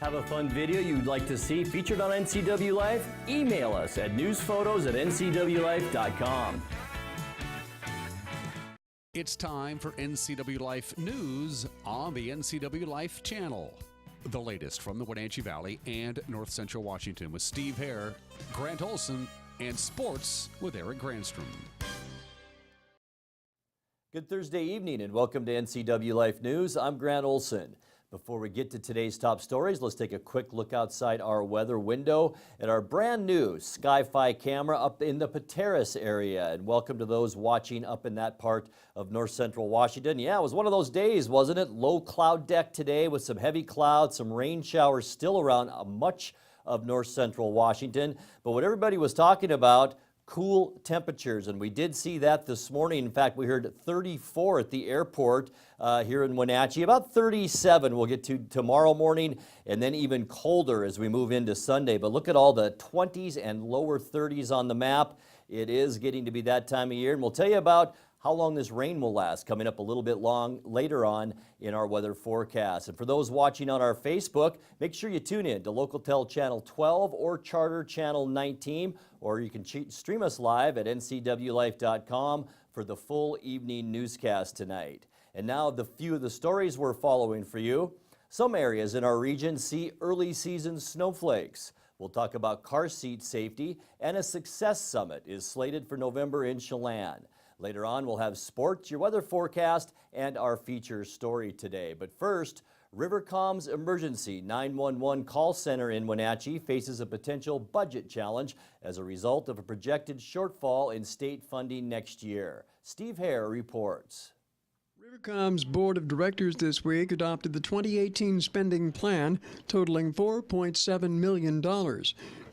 Have a fun video you'd like to see featured on NCW Life? Email us at newsphotos@ncwlife.com. It's time for NCW Life News on the NCW Life channel. The latest from the Wenatchee Valley and North Central Washington with Steve Hare, Grant Olson, and sports with Eric Granstrom. Good Thursday evening and welcome to NCW Life News. I'm Grant Olson. Before we get to today's top stories, let's take a quick look outside our weather window at our brand new Sky-Fi camera up in the Pateros area. And welcome to those watching up in that part of North Central Washington. Yeah, it was one of those days, wasn't it? Low cloud deck today with some heavy clouds, some rain showers still around much of North Central Washington. But what everybody was talking about, cool temperatures, and we did see that this morning. In fact, we heard 34 at the airport here in Wenatchee, about 37 we'll get to tomorrow morning, and then even colder as we move into Sunday. But look at all the 20s and lower 30s on the map. It is getting to be that time of year, and we'll tell you about how long this rain will last coming up a little bit later on in our weather forecast. And for those watching on our Facebook, make sure you tune in to Local Channel 12 or Charter Channel 19, or you can stream us live at ncwlife.com for the full evening newscast tonight. And now the few of the stories we're following for you. Some areas in our region see early season snowflakes. We'll talk about car seat safety, and a success summit is slated for November in Chelan. Later on, we'll have sports, your weather forecast, and our feature story today. But first, Rivercom's emergency 911 call center in Wenatchee faces a potential budget challenge as a result of a projected shortfall in state funding next year. Steve Hare reports. Rivercom's board of directors this week adopted the 2018 spending plan totaling $4.7 million.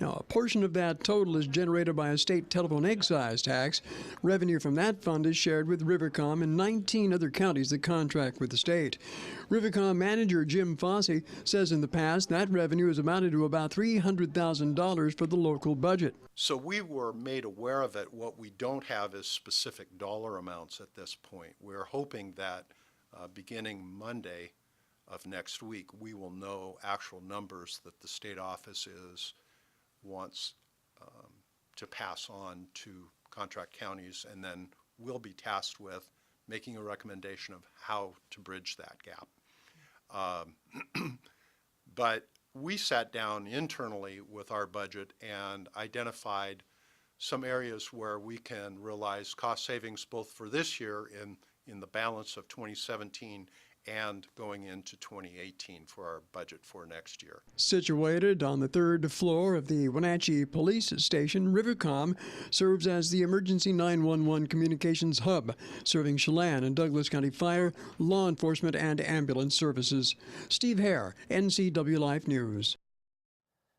Now, a portion of that total is generated by a state telephone excise tax. Revenue from that fund is shared with Rivercom and 19 other counties that contract with the state. Rivercom manager Jim Fossey says in the past that revenue has amounted to about $300,000 for the local budget. So we were made aware of it. What we don't have is specific dollar amounts at this point. We're hoping that beginning Monday of next week, we will know actual numbers that the state office wants to pass on to contract counties, and then we'll be tasked with making a recommendation of how to bridge that gap. But we sat down internally with our budget and identified some areas where we can realize cost savings both for this year in the balance of 2017 and going into 2018 for our budget for next year. Situated on the third floor of the Wenatchee Police Station, Rivercom serves as the emergency 911 communications hub, serving Chelan and Douglas County Fire, law enforcement, and ambulance services. Steve Hare, NCW Life News.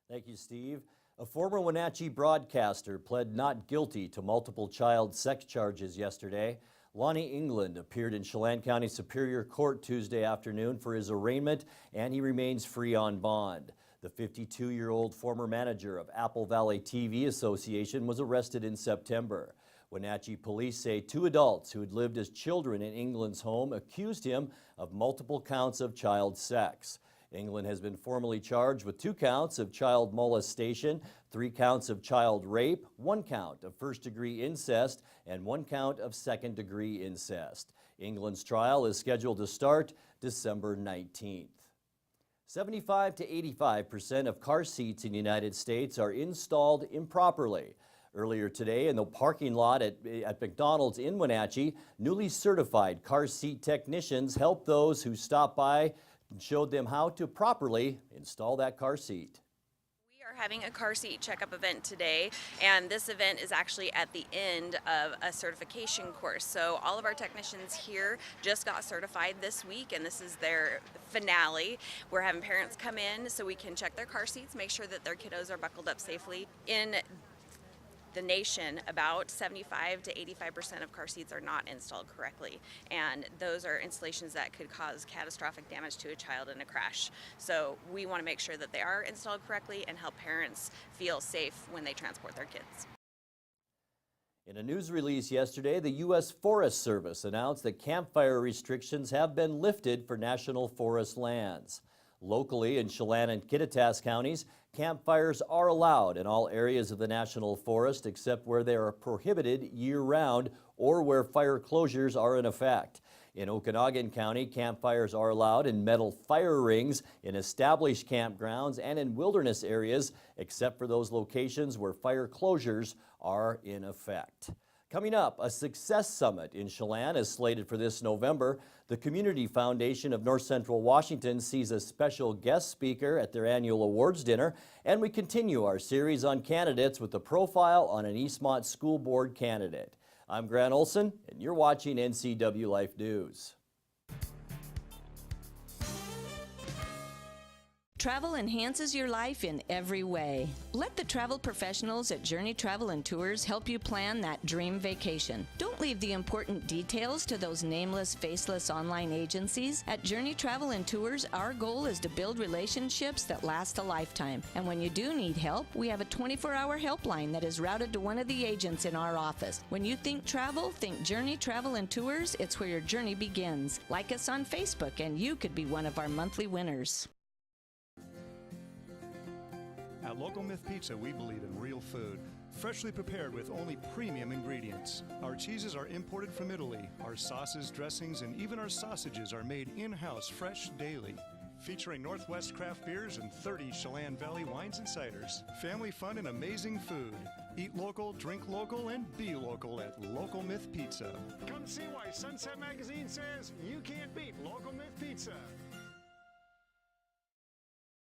Thank you, Steve. A former Wenatchee broadcaster pled not guilty to multiple child sex charges yesterday. Lonnie England appeared in Chelan County Superior Court Tuesday afternoon for his arraignment, and he remains free on bond. The 52-year-old former manager of Apple Valley TV Association was arrested in September. Wenatchee police say 2 adults who had lived as children in England's home accused him of multiple counts of child sex. England has been formally charged with 2 counts of child molestation, 3 counts of child rape, 1 count of first-degree incest, and 1 count of second-degree incest. England's trial is scheduled to start December 19th. 75 to 85% of car seats in the United States are installed improperly. Earlier today, in the parking lot at McDonald's in Wenatchee, newly certified car seat technicians helped those who stopped by and showed them how to properly install that car seat. We are having a car seat checkup event today, and this event is actually at the end of a certification course. So all of our technicians here just got certified this week, and this is their finale. We're having parents come in so we can check their car seats, make sure that their kiddos are buckled up safely. In the nation, about 75 to 85% of car seats are not installed correctly, and those are installations that could cause catastrophic damage to a child in a crash. So we want to make sure that they are installed correctly and help parents feel safe when they transport their kids. In a news release yesterday, the U.S. Forest Service announced that campfire restrictions have been lifted for national forest lands. Locally in Chelan and Kittitas counties, campfires are allowed in all areas of the National Forest except where they are prohibited year-round or where fire closures are in effect. In Okanagan County, campfires are allowed in metal fire rings, in established campgrounds, and in wilderness areas, except for those locations where fire closures are in effect. Coming up, a Success Summit in Chelan is slated for this November. The Community Foundation of North Central Washington sees a special guest speaker at their annual awards dinner, and we continue our series on candidates with a profile on an Eastmont School Board candidate. I'm Grant Olson, and you're watching NCW Life News. Travel enhances your life in every way. Let the travel professionals at Journey Travel and Tours help you plan that dream vacation. Don't leave the important details to those nameless, faceless online agencies. At Journey Travel and Tours, our goal is to build relationships that last a lifetime. And when you do need help, we have a 24-hour helpline that is routed to one of the agents in our office. When you think travel, think Journey Travel and Tours. It's where your journey begins. Like us on Facebook, and you could be one of our monthly winners. At Local Myth Pizza, we believe in real food, freshly prepared with only premium ingredients. Our cheeses are imported from Italy. Our sauces, dressings, and even our sausages are made in-house fresh daily. Featuring Northwest craft beers and 30 Chelan Valley wines and ciders. Family fun and amazing food. Eat local, drink local, and be local at Local Myth Pizza. Come see why Sunset Magazine says you can't beat Local Myth Pizza.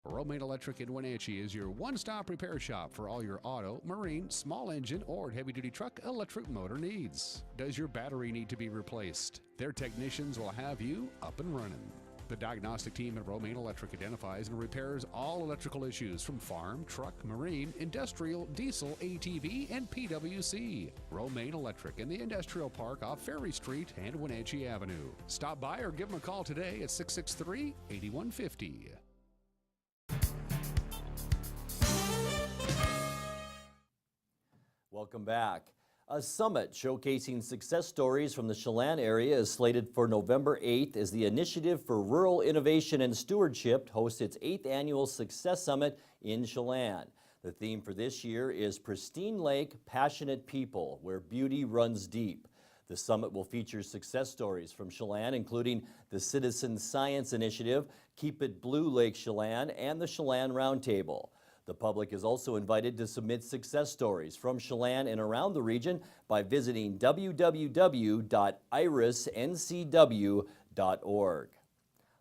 Romaine Electric in Wenatchee is your one-stop repair shop for all your auto, marine, small engine, or heavy-duty truck electric motor needs. Does your battery need to be replaced? Their technicians will have you up and running. The diagnostic team at Romaine Electric identifies and repairs all electrical issues from farm, truck, marine, industrial, diesel, ATV, and PWC. Romaine Electric in the Industrial Park off Ferry Street and Wenatchee Avenue. Stop by or give them a call today at 663-8150. Welcome back. A summit showcasing success stories from the Chelan area is slated for November 8th as the Initiative for Rural Innovation and Stewardship hosts its 8th annual Success Summit in Chelan. The theme for this year is Pristine Lake, Passionate People, where beauty runs deep. The summit will feature success stories from Chelan, including the Citizen Science Initiative, Keep It Blue Lake Chelan, and the Chelan Roundtable. The public is also invited to submit success stories from Chelan and around the region by visiting www.irisncw.org.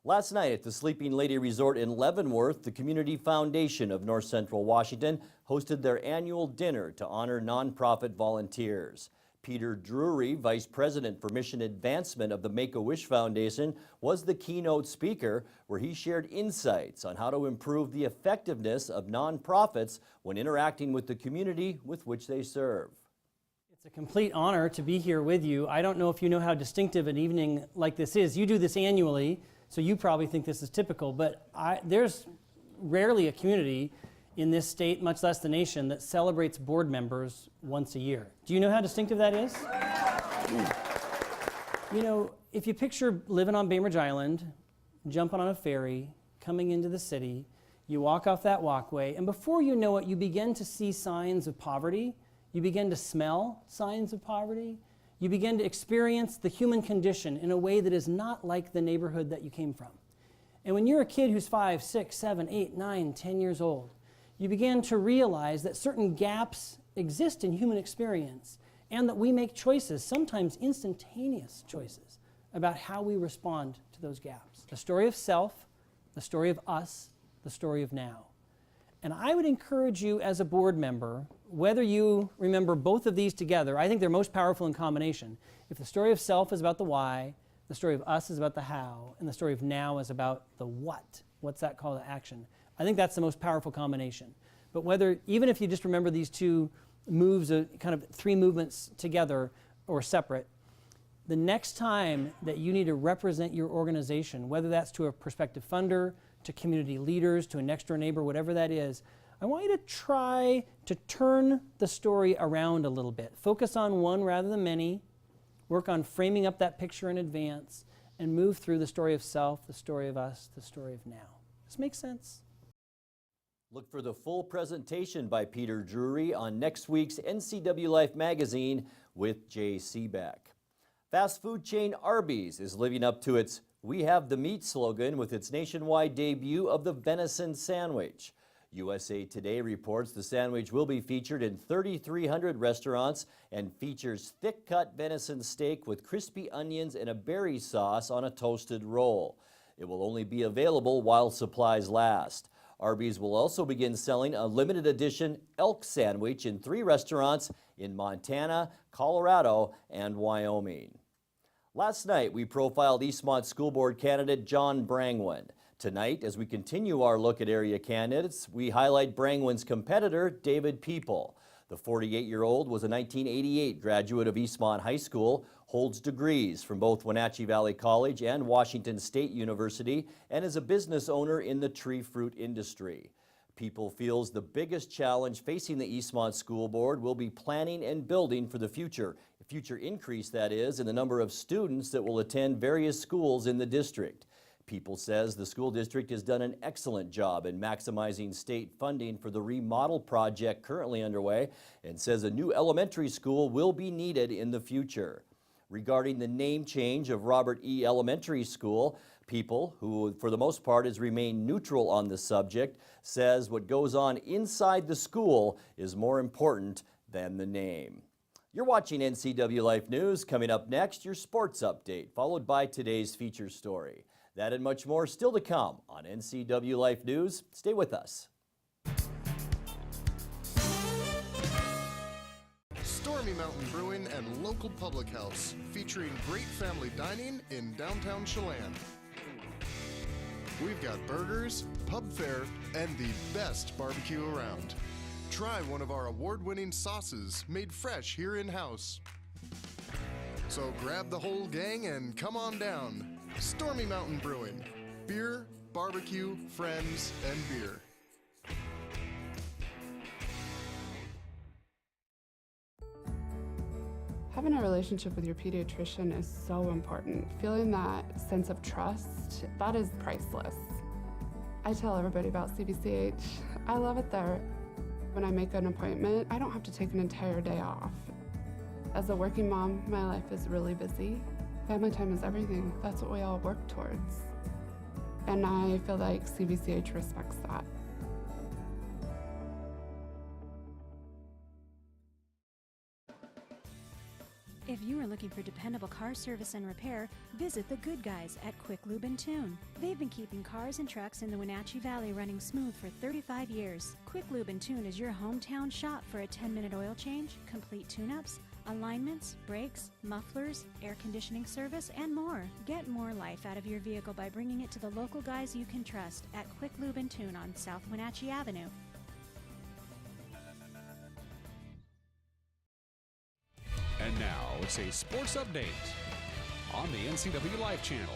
Last night at the Sleeping Lady Resort in Leavenworth, the Community Foundation of North Central Washington hosted their annual dinner to honor nonprofit volunteers. Peter Drury, Vice President for Mission Advancement of the Make-A-Wish Foundation, was the keynote speaker, where he shared insights on how to improve the effectiveness of nonprofits when interacting with the community with which they serve. It's a complete honor to be here with you. I don't know if you know how distinctive an evening like this is. You do this annually, so you probably think this is typical, but there's rarely a community in this state, much less the nation, that celebrates board members once a year. Do you know how distinctive that is? You know, if you picture living on Bainbridge Island, jumping on a ferry, coming into the city, you walk off that walkway, and before you know it, you begin to see signs of poverty, you begin to smell signs of poverty, you begin to experience the human condition in a way that is not like the neighborhood that you came from. And when you're a kid who's 5, 6, 7, 8, 9, 10 years old, you begin to realize that certain gaps exist in human experience and that we make choices, sometimes instantaneous choices, about how we respond to those gaps. The story of self, the story of us, the story of now. And I would encourage you as a board member, whether you remember both of these together, I think they're most powerful in combination. If the story of self is about the why, the story of us is about the how, and the story of now is about the what. What's that call to action? I think that's the most powerful combination. But even if you just remember these two moves, kind of three movements together or separate, the next time that you need to represent your organization, whether that's to a prospective funder, to community leaders, to a next door neighbor, whatever that is, I want you to try to turn the story around a little bit. Focus on one rather than many. Work on framing up that picture in advance and move through the story of self, the story of us, the story of now. This makes sense. Look for the full presentation by Peter Drury on next week's NCW Life magazine with Jay Seaback. Fast food chain Arby's is living up to its "We Have the Meat" slogan with its nationwide debut of the venison sandwich. USA Today reports the sandwich will be featured in 3,300 restaurants and features thick-cut venison steak with crispy onions and a berry sauce on a toasted roll. It will only be available while supplies last. Arby's will also begin selling a limited edition elk sandwich in 3 restaurants in Montana, Colorado, and Wyoming. Last night, we profiled Eastmont School Board candidate John Brangwyn. Tonight, as we continue our look at area candidates, we highlight Brangwyn's competitor, David People. The 48-year-old was a 1988 graduate of Eastmont High School, holds degrees from both Wenatchee Valley College and Washington State University, and is a business owner in the tree fruit industry. People feels the biggest challenge facing the Eastmont School Board will be planning and building for the future. A future increase, that is, in the number of students that will attend various schools in the district. People says the school district has done an excellent job in maximizing state funding for the remodel project currently underway and says a new elementary school will be needed in the future. Regarding the name change of Robert E. Elementary School, People, who for the most part has remained neutral on the subject, says what goes on inside the school is more important than the name. You're watching NCW Life News. Coming up next, your sports update, followed by today's feature story. That and much more still to come on NCW Life News. Stay with us. Stormy Mountain Brewing and local public house, featuring great family dining in downtown Chelan. We've got burgers, pub fare, and the best barbecue around. Try one of our award-winning sauces made fresh here in-house. So grab the whole gang and come on down. Stormy Mountain Brewing. Beer, barbecue, friends, and beer. Having a relationship with your pediatrician is so important. Feeling that sense of trust, that is priceless. I tell everybody about CBCH. I love it there. When I make an appointment, I don't have to take an entire day off. As a working mom, my life is really busy. Family time is everything. That's what we all work towards. And I feel like CBCH respects that. If you are looking for dependable car service and repair, visit the good guys at Quick Lube and Tune. They've been keeping cars and trucks in the Wenatchee Valley running smooth for 35 years. Quick Lube and Tune is your hometown shop for a 10-minute oil change, complete tune-ups, alignments, brakes, mufflers, air conditioning service, and more. Get more life out of your vehicle by bringing it to the local guys you can trust at Quick Lube and Tune on South Wenatchee Avenue. And now it's a sports update on the NCW Life channel.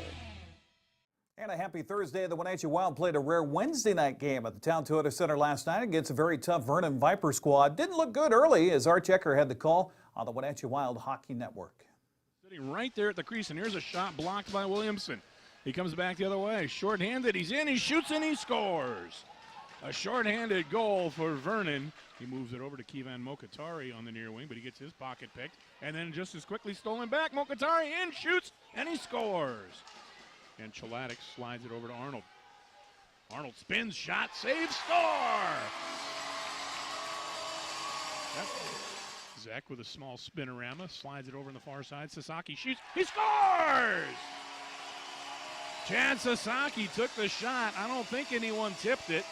And a happy Thursday. The Wenatchee Wild played a rare Wednesday night game at the Town Toyota Center last night against a very tough Vernon Viper squad. Didn't look good early as Art Checker had the call on the Wenatchee Wild Hockey Network. Sitting right there at the crease, and here's a shot blocked by Williamson. He comes back the other way, shorthanded, he's in, he shoots, and he scores. A shorthanded goal for Vernon. He moves it over to Kevan Mokatari on the near wing, but he gets his pocket picked. And then just as quickly stolen back, Mokatari in, shoots, and he scores. And Chalatic slides it over to Arnold. Arnold spins, shot, save, score! Zek with a small spinorama, slides it over on the far side. Sasaki shoots, he scores! Chad Sasaki took the shot. I don't think anyone tipped it.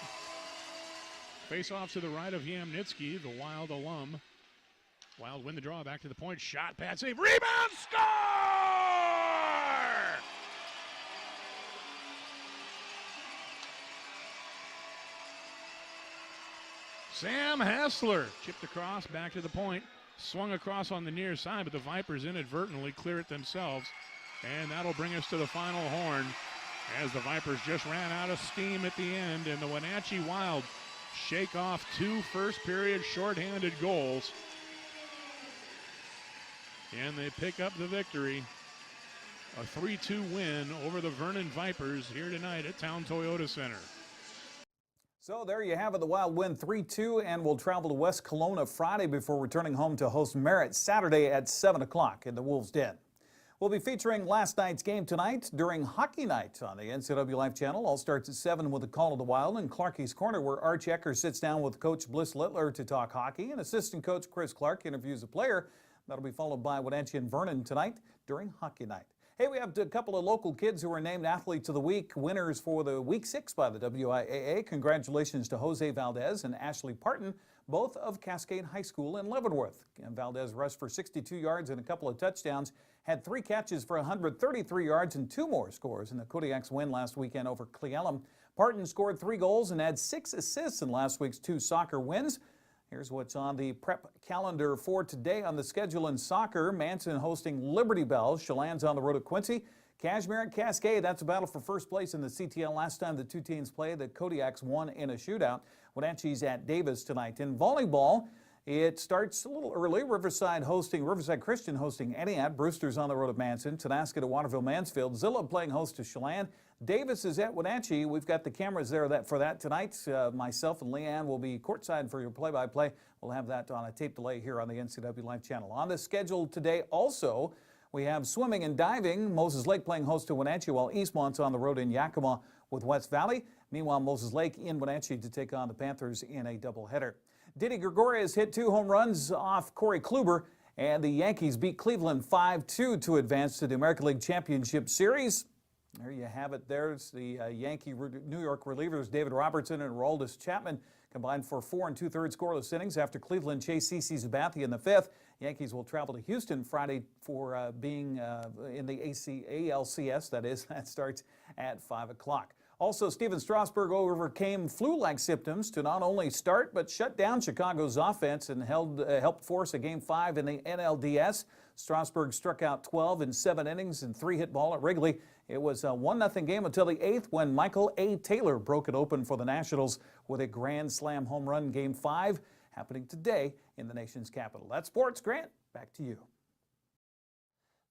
Face off to the right of Yamnitsky, the Wild alum. Wild win the draw, back to the point, shot, pad save, rebound, score! Sam Hassler chipped across, back to the point, swung across on the near side, but the Vipers inadvertently clear it themselves. And that'll bring us to the final horn as the Vipers just ran out of steam at the end, and the Wenatchee Wild shake off 2 first-period shorthanded goals. And they pick up the victory. A 3-2 win over the Vernon Vipers here tonight at Town Toyota Center. So there you have it. The Wild win 3-2 and will travel to West Kelowna Friday before returning home to host Merritt Saturday at 7 o'clock in the Wolves' Den. We'll be featuring last night's game tonight during Hockey Night on the NCW Life channel. All starts at 7 with the call of the Wild in Clarkie's Corner, where Arch Ecker sits down with Coach Bliss Littler to talk hockey, and assistant coach Chris Clark interviews a player. That'll be followed by Wenatchee and Vernon tonight during Hockey Night. Hey, we have a couple of local kids who were named Athletes of the Week winners for the Week 6 by the WIAA. Congratulations to Jose Valdez and Ashley Parton, both of Cascade High School in Leavenworth. And Valdez rushed for 62 yards and a couple of touchdowns, had 3 catches for 133 yards and 2 more scores in the Kodiak's win last weekend over Cle Elum. Parton scored 3 goals and had 6 assists in last week's 2 soccer wins. Here's what's on the prep calendar for today on the schedule in soccer. Manson hosting Liberty Bell. Chelan's on the road at Quincy. Cashmere and Cascade, that's a battle for first place in the CTL. Last time the two teams played, the Kodiaks won in a shootout. Wenatchee's at Davis tonight. In volleyball, it starts a little early. Riverside Christian hosting Entiat. Brewster's on the road at Manson. Tonasket at Waterville Mansfield. Zilla playing host to Chelan. Davis is at Wenatchee. We've got the cameras there for that tonight. Myself and Leanne will be courtside for your play-by-play. We'll have that on a tape delay here on the NCW Live channel. On the schedule today also, we have swimming and diving. Moses Lake playing host to Wenatchee, while Eastmont's on the road in Yakima with West Valley. Meanwhile, Moses Lake in Wenatchee to take on the Panthers in a doubleheader. Diddy Gregorius hit 2 home runs off Corey Kluber, and the Yankees beat Cleveland 5-2 to advance to the American League Championship Series. There you have it. There's the Yankee New York relievers David Robertson and Aroldis Chapman combined for 4 2/3 scoreless innings after Cleveland chased CC Sabathia in the 5th. Yankees will travel to Houston Friday for being in the ALCS. That starts at 5 o'clock. Also, Steven Strasburg overcame flu-like symptoms to not only start but shut down Chicago's offense and helped force a Game 5 in the NLDS. Strasburg struck out 12 in 7 innings and 3 hit ball at Wrigley. It was a 1-0 game until the 8th when Michael A. Taylor broke it open for the Nationals with a grand slam home run. Game 5 happening today in the nation's capital. That's sports. Grant, back to you.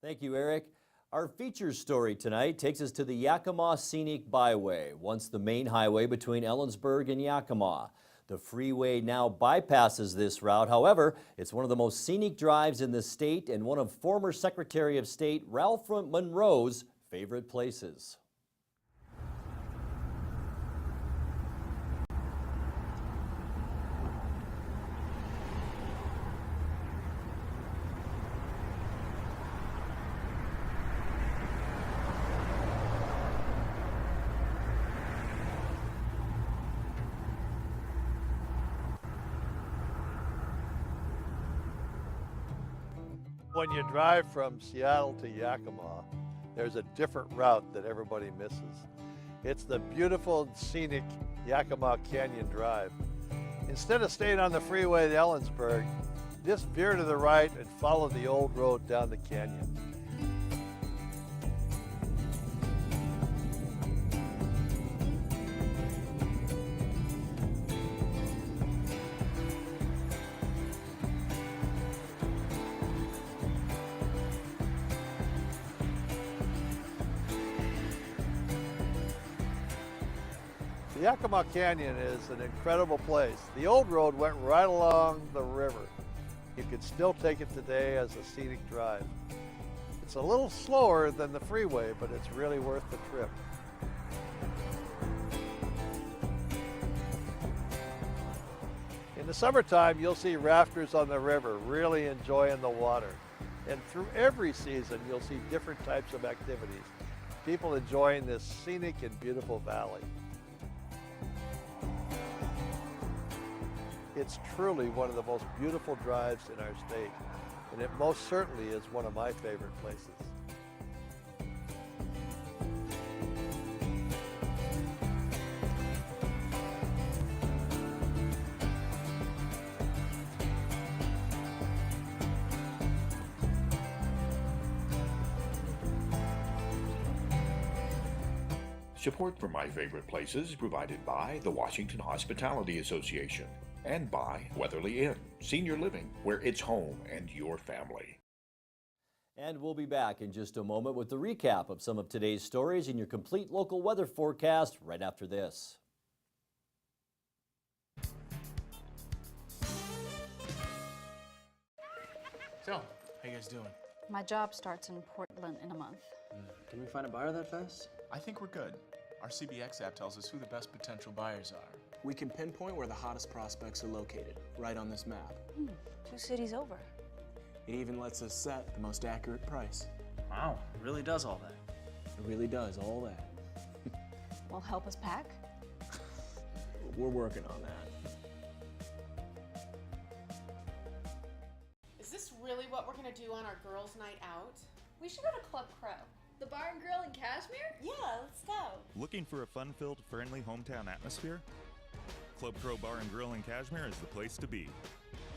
Thank you, Eric. Our feature story tonight takes us to the Yakima Scenic Byway, once the main highway between Ellensburg and Yakima. The freeway now bypasses this route. However, it's one of the most scenic drives in the state and one of former Secretary of State Ralph Monroe's favorite places. When you drive from Seattle to Yakima, there's a different route that everybody misses. It's the beautiful and scenic Yakima Canyon Drive. Instead of staying on the freeway to Ellensburg, just veer to the right and follow the old road down the canyon. The Yakima Canyon is an incredible place. The old road went right along the river. You can still take it today as a scenic drive. It's a little slower than the freeway, but it's really worth the trip. In the summertime, you'll see rafters on the river really enjoying the water. And through every season, you'll see different types of activities. People enjoying this scenic and beautiful valley. It's truly one of the most beautiful drives in our state, and it most certainly is one of my favorite places. Support for My Favorite Places is provided by the Washington Hospitality Association and by Weatherly Inn, senior living, where it's home and your family. And we'll be back in just a moment with the recap of some of today's stories and your complete local weather forecast right after this. So, how you guys doing? My job starts in Portland in a month. Can we find a buyer that fast? I think we're good. Our CBX app tells us who the best potential buyers are. We can pinpoint where the hottest prospects are located, right on this map. 2 cities over. It even lets us set the most accurate price. Wow, it really does all that. It really does all that. Well, help us pack? We're working on that. Is this really what we're gonna do on our girls' night out? We should go to Club Crow. The bar and grill in Kashmir? Yeah, let's go. Looking for a fun-filled, friendly hometown atmosphere? Club Crow Bar and Grill in Kashmir is the place to be.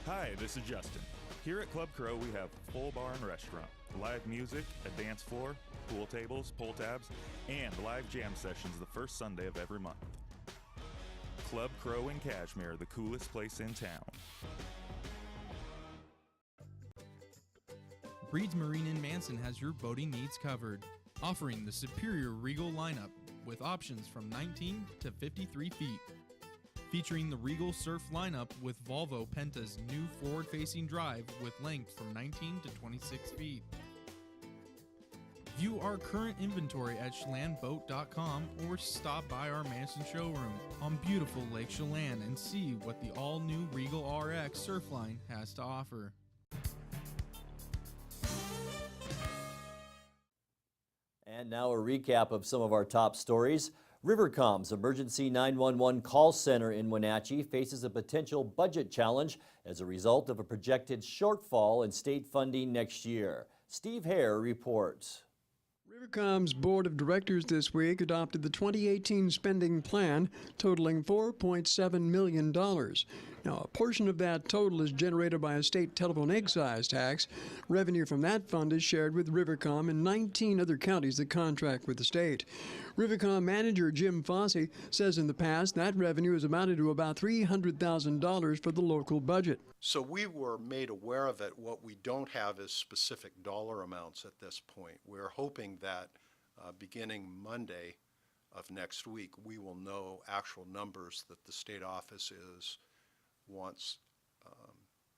Hi, this is Justin. Here at Club Crow, we have full bar and restaurant, live music, a dance floor, pool tables, pull tabs, and live jam sessions the first Sunday of every month. Club Crow in Kashmir, the coolest place in town. Breed's Marine in Manson has your boating needs covered, offering the superior Regal lineup with options from 19 to 53 feet. Featuring the Regal Surf lineup with Volvo Penta's new forward-facing drive with length from 19 to 26 feet. View our current inventory at ChelanBoat.com or stop by our Manson showroom on beautiful Lake Chelan and see what the all-new Regal RX Surfline has to offer. And now a recap of some of our top stories. Rivercom's emergency 911 call center in Wenatchee faces a potential budget challenge as a result of a projected shortfall in state funding next year. Steve Hare reports. Rivercom's board of directors this week adopted the 2018 spending plan totaling $4.7 million. Now, a portion of that total is generated by a state telephone excise tax. Revenue from that fund is shared with Rivercom and 19 other counties that contract with the state. Rivercom manager Jim Fossey says in the past that revenue has amounted to about $300,000 for the local budget. So we were made aware of it. What we don't have is specific dollar amounts at this point. We're hoping that beginning Monday of next week, we will know actual numbers that the state office wants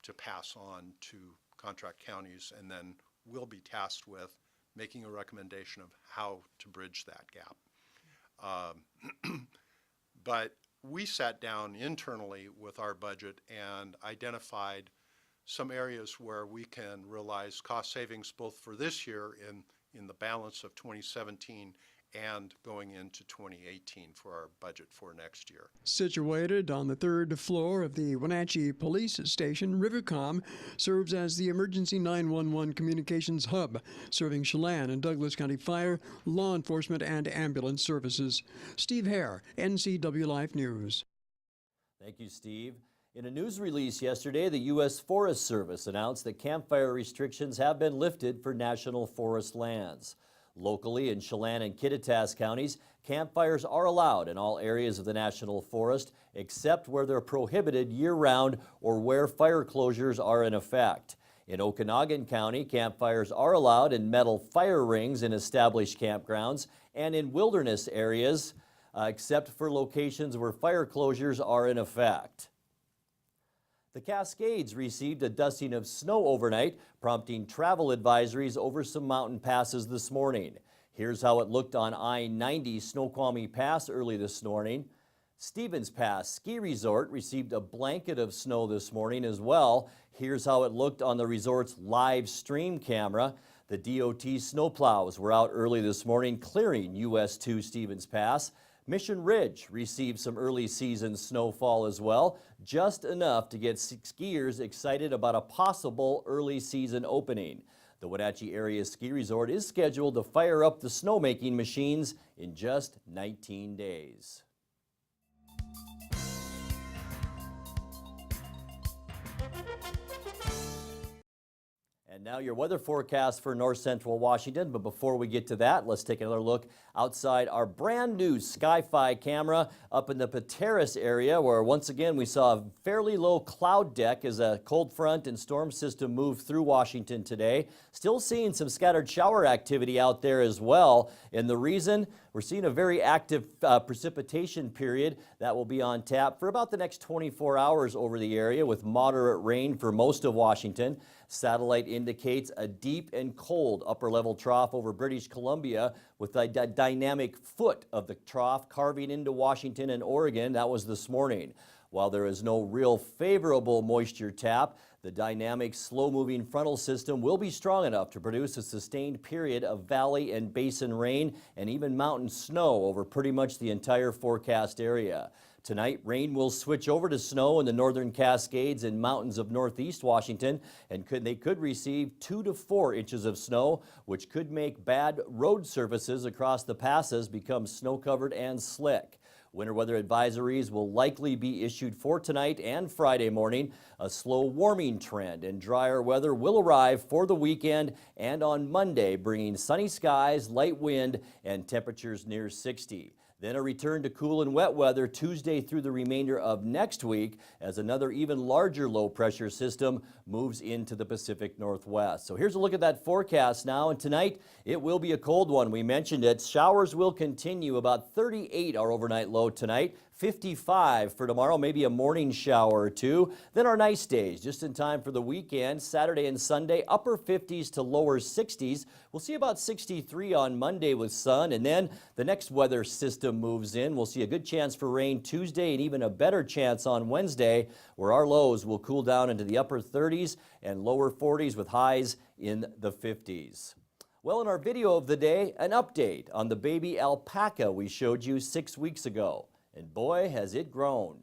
to pass on to contract counties, and then we'll be tasked with making a recommendation of how to bridge that gap. But we sat down internally with our budget and identified some areas where we can realize cost savings both for this year in the balance of 2017 and going into 2018 for our budget for next year. Situated on the 3rd floor of the Wenatchee Police Station, Rivercom serves as the emergency 911 communications hub, serving Chelan and Douglas County Fire, law enforcement, and ambulance services. Steve Hare, NCW Life News. Thank you, Steve. In a news release yesterday, the U.S. Forest Service announced that campfire restrictions have been lifted for national forest lands. Locally in Chelan and Kittitas counties, campfires are allowed in all areas of the national forest except where they're prohibited year-round or where fire closures are in effect. In Okanagan County, campfires are allowed in metal fire rings in established campgrounds and in wilderness areas except for locations where fire closures are in effect. The Cascades received a dusting of snow overnight, prompting travel advisories over some mountain passes this morning. Here's how it looked on I-90 Snoqualmie Pass early this morning. Stevens Pass Ski Resort received a blanket of snow this morning as well. Here's how it looked on the resort's live stream camera. The DOT snowplows were out early this morning clearing US 2 Stevens Pass. Mission Ridge received some early season snowfall as well, just enough to get skiers excited about a possible early season opening. The Wenatchee Area Ski Resort is scheduled to fire up the snowmaking machines in just 19 days. And now your weather forecast for north central Washington. But before we get to that, let's take another look outside our brand new Sky-Fi camera up in the Pateros area, where once again we saw a fairly low cloud deck as a cold front and storm system moved through Washington today. Still seeing some scattered shower activity out there as well. And the reason? We're seeing a very active precipitation period that will be on tap for about the next 24 hours over the area, with moderate rain for most of Washington. Satellite indicates a deep and cold upper-level trough over British Columbia, with a dynamic foot of the trough carving into Washington and Oregon. That was this morning. While there is no real favorable moisture tap, the dynamic, slow-moving frontal system will be strong enough to produce a sustained period of valley and basin rain and even mountain snow over pretty much the entire forecast area. Tonight, rain will switch over to snow in the northern Cascades and mountains of northeast Washington, and they could receive 2 to 4 inches of snow, which could make bad road surfaces across the passes become snow-covered and slick. Winter weather advisories will likely be issued for tonight and Friday morning. A slow warming trend and drier weather will arrive for the weekend and on Monday, bringing sunny skies, light wind, and temperatures near 60. Then a return to cool and wet weather Tuesday through the remainder of next week as another even larger low pressure system moves into the Pacific Northwest. So here's a look at that forecast now, and tonight it will be a cold one. We mentioned it. Showers will continue, about 38 our overnight low tonight. 55 for tomorrow, maybe a morning shower or two. Then our nice days, just in time for the weekend, Saturday and Sunday, upper 50s to lower 60s. We'll see about 63 on Monday with sun, and then the next weather system moves in. We'll see a good chance for rain Tuesday and even a better chance on Wednesday, where our lows will cool down into the upper 30s and lower 40s with highs in the 50s. Well, in our video of the day, an update on the baby alpaca we showed you 6 weeks ago. And boy, has it grown.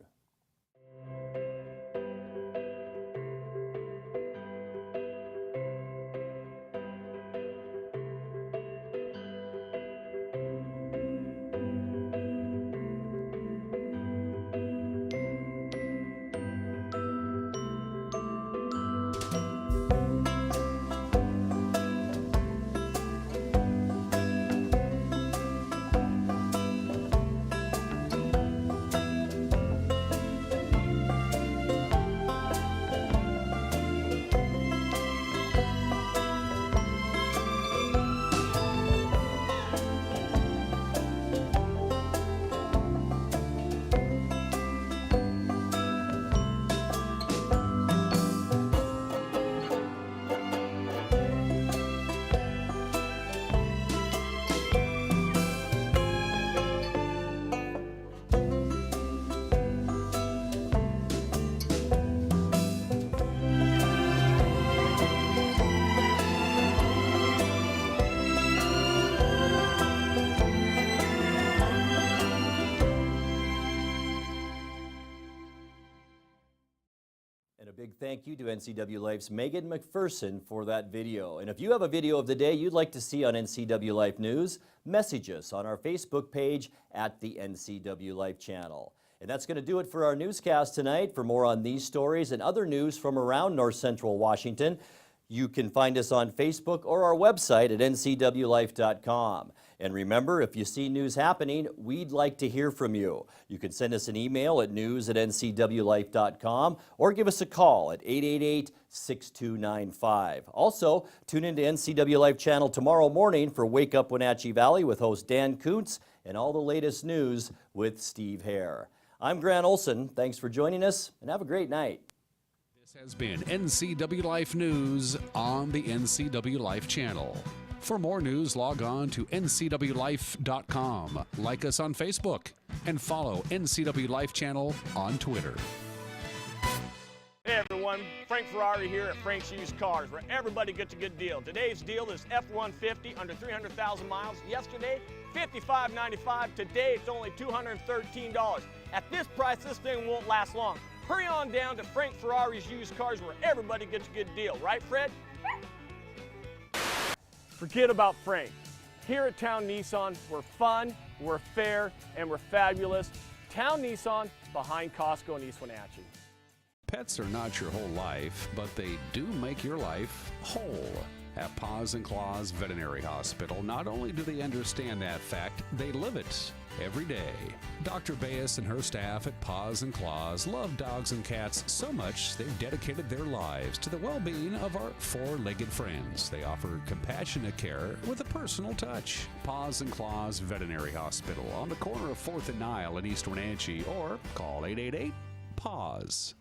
Big thank you to NCW Life's Megan McPherson for that video. And if you have a video of the day you'd like to see on NCW Life News, message us on our Facebook page at the NCW Life channel. And that's going to do it for our newscast tonight. For more on these stories and other news from around North Central Washington, you can find us on Facebook or our website at ncwlife.com. And remember, if you see news happening, we'd like to hear from you. You can send us an email at news@ncwlife.com or give us a call at 888-6295. Also, tune into NCW Life channel tomorrow morning for Wake Up Wenatchee Valley with host Dan Kuntz and all the latest news with Steve Hare. I'm Grant Olson. Thanks for joining us and have a great night. This has been NCW Life News on the NCW Life channel. For more news, log on to ncwlife.com, like us on Facebook, and follow NCW Life channel on Twitter. Hey everyone, Frank Ferrari here at Frank's Used Cars, where everybody gets a good deal. Today's deal is F-150 under 300,000 miles. Yesterday, $55.95. Today, it's only $213. At this price, this thing won't last long. Hurry on down to Frank Ferrari's Used Cars, where everybody gets a good deal. Right, Fred? Forget about Frank. Here at Town Nissan, we're fun, we're fair, and we're fabulous. Town Nissan, behind Costco in East Wenatchee. Pets are not your whole life, but they do make your life whole. At Paws and Claws Veterinary Hospital, not only do they understand that fact, they live it. every day. Dr. Bayes and her staff at Paws and Claws love dogs and cats so much they've dedicated their lives to the well-being of our four-legged friends. They offer compassionate care with a personal touch. Paws and Claws Veterinary Hospital on the corner of 4th and Nile in East Wenatchee, or call 888-PAWS.